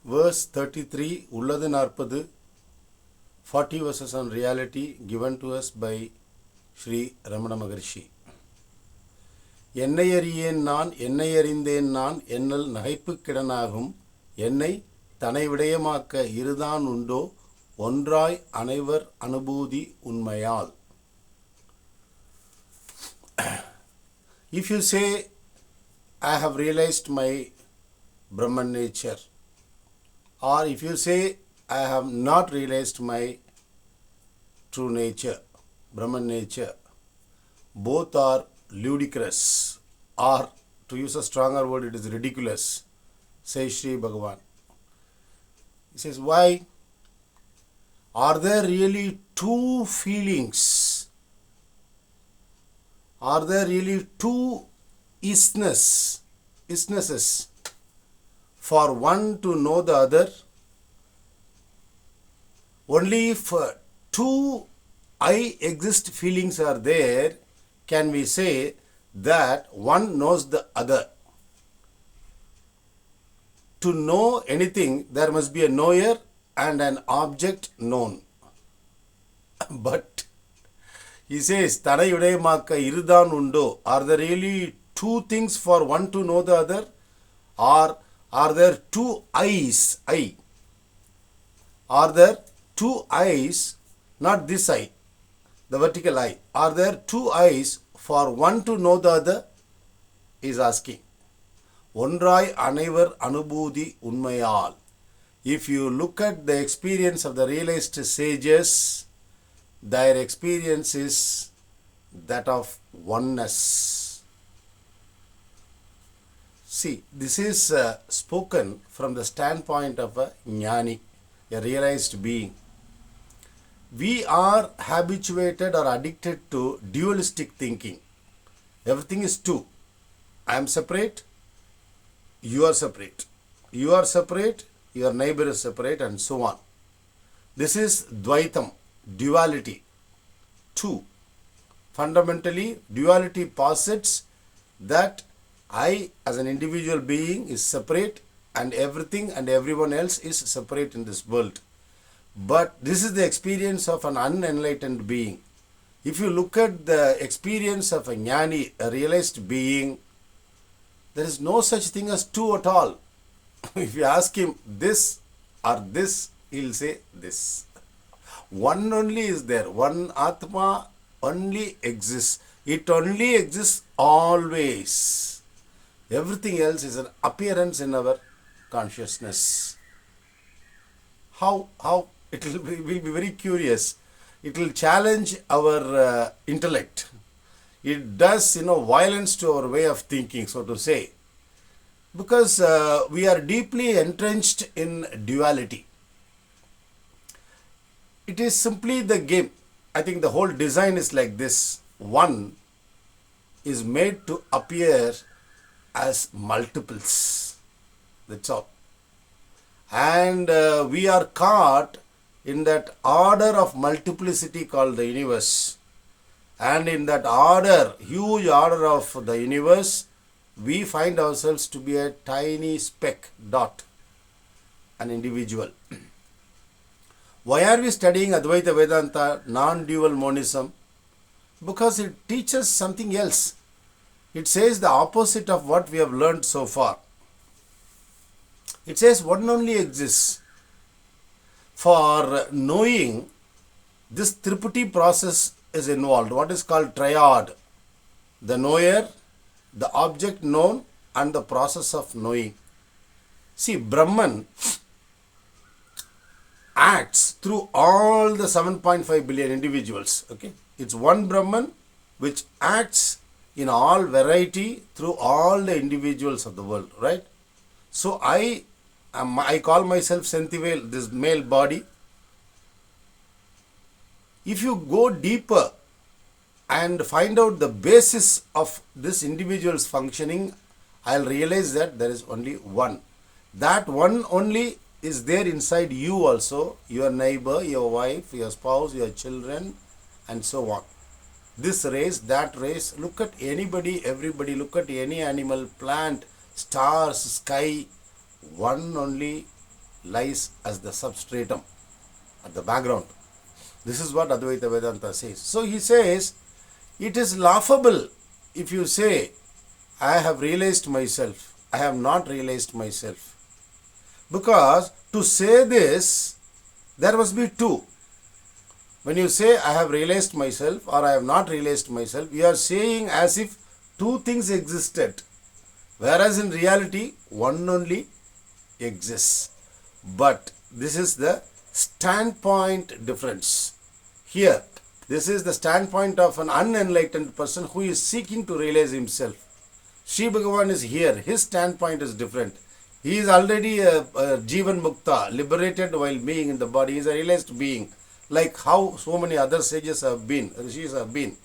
Verse 33, Ulladhu Naarpadhu, 40 verses on reality given to us by Sri Ramana Maharshi. என்னை அறியேன் நான் என்னை அறிந்தேன் நான் என்னல் நகைப்புக்கிடனாகும் என்னை தனை விடயமாக்க இருதான் உண்டோ ஒன்றாய் அனைவர் அனுபூதி உண்மையால். If you say, I have realized my Brahman nature, or if you say, I have not realized my true nature, Brahman nature, both are ludicrous, or to use a stronger word, it is ridiculous, says Sri Bhagavan. He says, why? Are there really two feelings? Are there really two isnesses for one to know the other? Only if two I exist feelings are there, can we say that one knows the other. To know anything, there must be a knower and an object known. But he says, Tarai udayamaka irudhan undo. Are there really two things for one to know the other? Or are there two eyes? Are there two eyes, not this eye, the vertical eye. Are there two eyes for one to know the other? He is asking. Ondrai anaivar anubudhi unmayal. If you look at the experience of the realized sages, their experience is that of oneness. See, this is spoken from the standpoint of a jnani, a realized being. We are habituated or addicted to dualistic thinking. Everything is two. I am separate, you are separate. You are separate, your neighbor is separate, and so on. This is Dvaitam, duality. Two. Fundamentally, duality posits that I as an individual being is separate and everything and everyone else is separate in this world. But this is the experience of an unenlightened being. If you look at the experience of a jnani, a realized being, there is no such thing as two at all. If you ask him this or this, he will say this. One only is there. One Atma only exists. It only exists always. Everything else is an appearance in our consciousness. How it will be very curious. It will challenge our intellect. It does, violence to our way of thinking, so to say. Because we are deeply entrenched in duality. It is simply the game. I think the whole design is like this. One is made to appear as multiples. That's all. And we are caught in that order of multiplicity called the universe. And in that order, huge order of the universe, we find ourselves to be a tiny speck, dot, an individual. Why are we studying Advaita Vedanta, non-dual monism? Because it teaches something else. It says the opposite of what we have learned so far. It says one only exists. For knowing, this Triputi process is involved. What is called triad? The knower, the object known, and the process of knowing. See, Brahman acts through all the 7.5 billion individuals. Okay, it's one Brahman which acts in all variety through all the individuals of the world, right? So I call myself Sentivel, this male body. If you go deeper and find out the basis of this individual's functioning, I'll realize that there is only one. That one only is there inside you also, your neighbor, your wife, your spouse, your children, and so on. This race, that race, look at anybody, everybody, look at any animal, plant, stars, sky, one only lies as the substratum at the background. This is what Advaita Vedanta says. So he says, it is laughable if you say, I have realized myself, I have not realized myself. Because to say this, there must be two. When you say, I have realized myself or I have not realized myself, you are saying as if two things existed. Whereas in reality, one only exists. But this is the standpoint difference. Here, this is the standpoint of an unenlightened person who is seeking to realize himself. Sri Bhagavan is here. His standpoint is different. He is already a Jivan Mukta, liberated while being in the body. He is a realized being, like how so many other sages have been, rishis have been.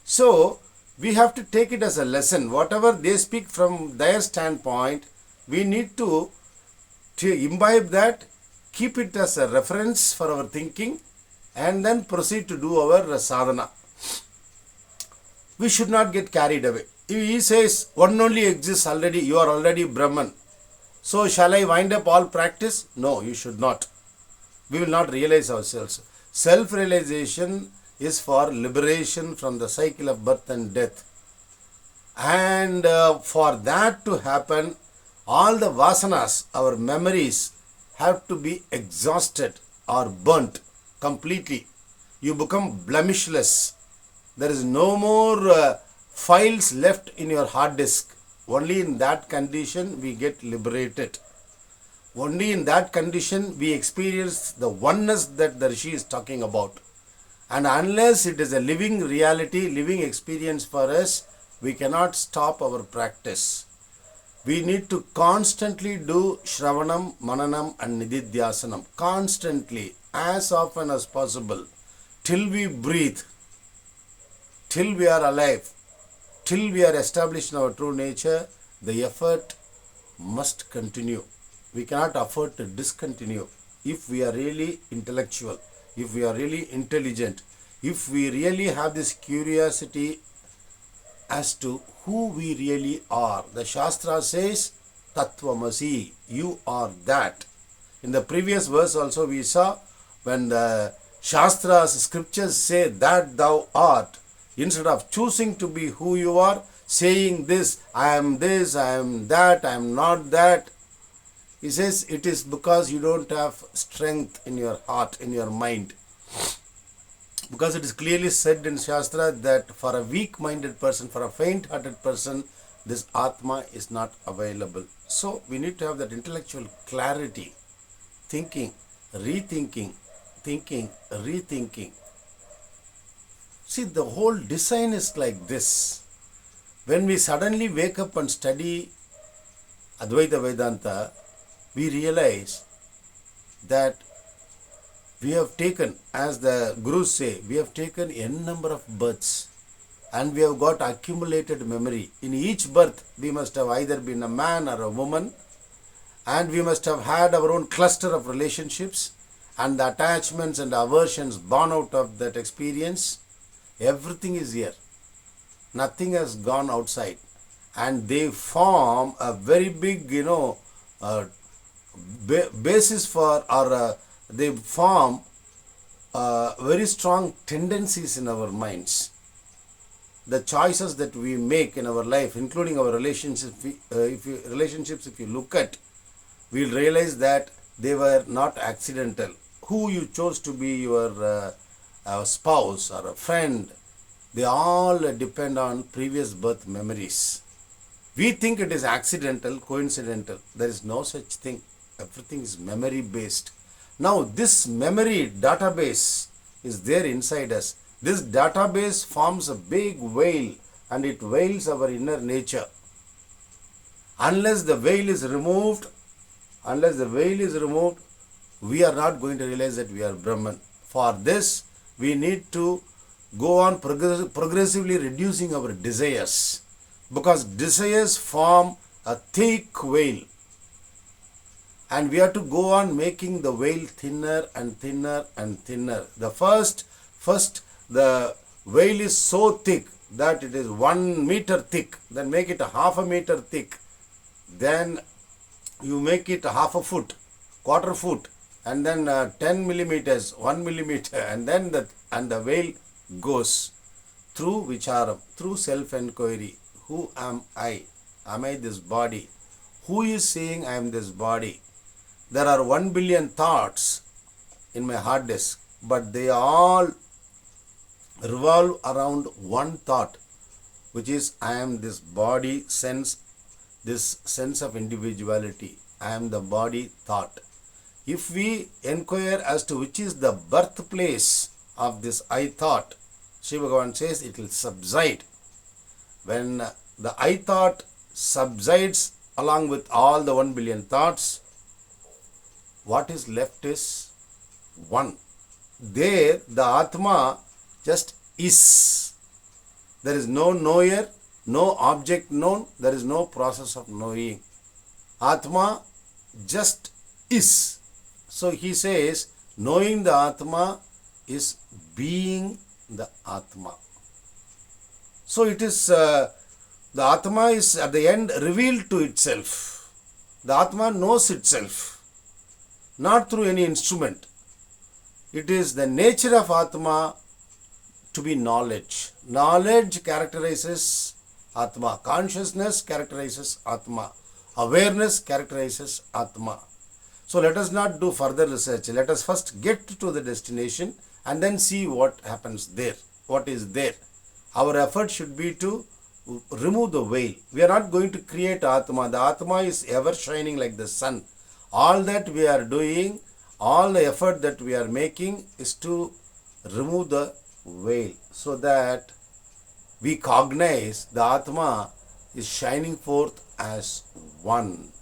So, we have to take it as a lesson. Whatever they speak from their standpoint, we need to imbibe that, keep it as a reference for our thinking, and then proceed to do our sadhana. We should not get carried away. If he says, one only exists already, you are already Brahman. So shall I wind up all practice? No, you should not. We will not realize ourselves. Self-realization is for liberation from the cycle of birth and death. And for that to happen, all the vasanas, our memories, have to be exhausted or burnt completely. You become blemishless. There is no more files left in your hard disk. Only in that condition we get liberated. Only in that condition we experience the oneness that the Rishi is talking about. And unless it is a living reality, living experience for us, we cannot stop our practice. We need to constantly do Shravanam, Mananam and Nididhyasanam. Constantly, as often as possible, till we breathe, till we are alive, till we are established in our true nature, the effort must continue. We cannot afford to discontinue. If we are really intellectual, if we are really intelligent, if we really have this curiosity as to who we really are. The Shastra says, Tattvamasi, you are that. In the previous verse also we saw, when the Shastras, scriptures say that thou art, instead of choosing to be who you are, saying this, I am that, I am not that. He says it is because you don't have strength in your heart, in your mind. Because it is clearly said in Shastra that for a weak-minded person, for a faint-hearted person, this Atma is not available. So we need to have that intellectual clarity, thinking, rethinking, thinking, rethinking. See, the whole design is like this. When we suddenly wake up and study Advaita Vedanta, we realize that we have taken, as the Gurus say, we have taken n number of births and we have got accumulated memory. In each birth, we must have either been a man or a woman, and we must have had our own cluster of relationships and the attachments and aversions born out of that experience. Everything is here. Nothing has gone outside. And they form a very big, basis for, or they form very strong tendencies in our minds. The choices that we make in our life, including our relationships, if you look at, we'll realize that they were not accidental. Who you chose to be your spouse or a friend, they all depend on previous birth memories. We think it is accidental, coincidental. There is no such thing. Everything is memory based. Now this memory database is there inside us. This database forms a big veil and it veils our inner nature. Unless the veil is removed, we are not going to realize that we are Brahman. For this, we need to go on progressively reducing our desires, because desires form a thick veil. And we have to go on making the veil thinner and thinner and thinner. The first the veil is so thick that it is 1 meter thick. Then make it a half a meter thick. Then you make it a half a foot. quarter foot, and then 10 millimeters, 1 millimeter, and then the veil goes through vicharam, through self-enquiry. Who am I? Am I this body? Who is saying I am this body? There are 1 billion thoughts in my hard disk, but they all revolve around one thought, which is I am this body sense, this sense of individuality. I am the body thought. If we inquire as to which is the birthplace of this I thought, Shiva Bhagavan says it will subside. When the I thought subsides along with all the 1 billion thoughts, what is left is one. There the Atma just is. There is no knower, no object known, there is no process of knowing. Atma just is. So he says, knowing the Atma is being the Atma. So it is, the Atma is at the end revealed to itself. The Atma knows itself, not through any instrument. It is the nature of Atma to be knowledge. Knowledge characterizes Atma. Consciousness characterizes Atma. Awareness characterizes Atma. So let us not do further research. Let us first get to the destination and then see what happens there, what is there. Our effort should be to remove the veil. We are not going to create Atma. The Atma is ever shining like the sun. All that we are doing, all the effort that we are making is to remove the veil so that we cognize the Atma is shining forth as one.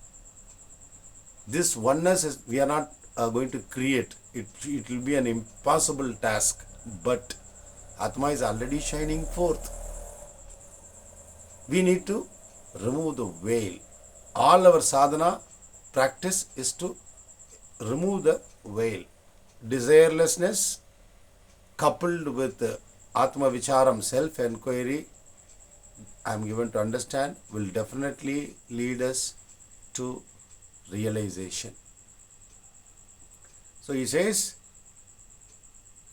This oneness is, we are not going to create. It will be an impossible task, but Atma is already shining forth. We need to remove the veil. All our sadhana practice is to remove the veil. Desirelessness coupled with Atma Vicharam, self-enquiry, I am given to understand, will definitely lead us to realization. So he says,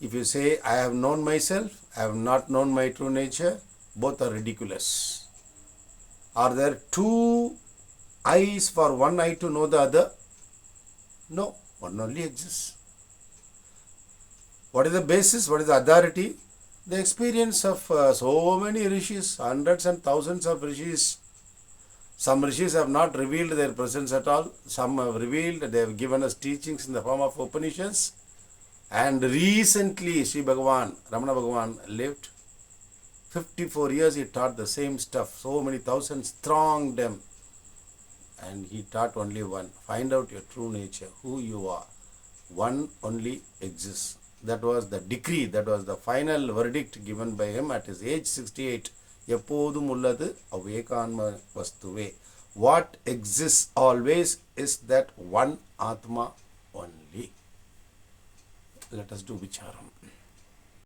if you say, I have known myself, I have not known my true nature, both are ridiculous. Are there two eyes for one eye to know the other? No, one only exists. What is the basis? What is the authority? The experience of so many rishis, hundreds and thousands of rishis. Some rishis have not revealed their presence at all. Some have revealed, they have given us teachings in the form of Upanishads. And recently, Sri Bhagavan, Ramana Bhagavan lived. 54 years he taught the same stuff. So many thousands thronged him. And he taught only one. Find out your true nature, who you are. One only exists. That was the decree, that was the final verdict given by him at his age 68. எப்போதும் உள்ளது அவ்வேகான்ம வஸ்துவே. What exists always is that one Atma only. Let us do vicharam.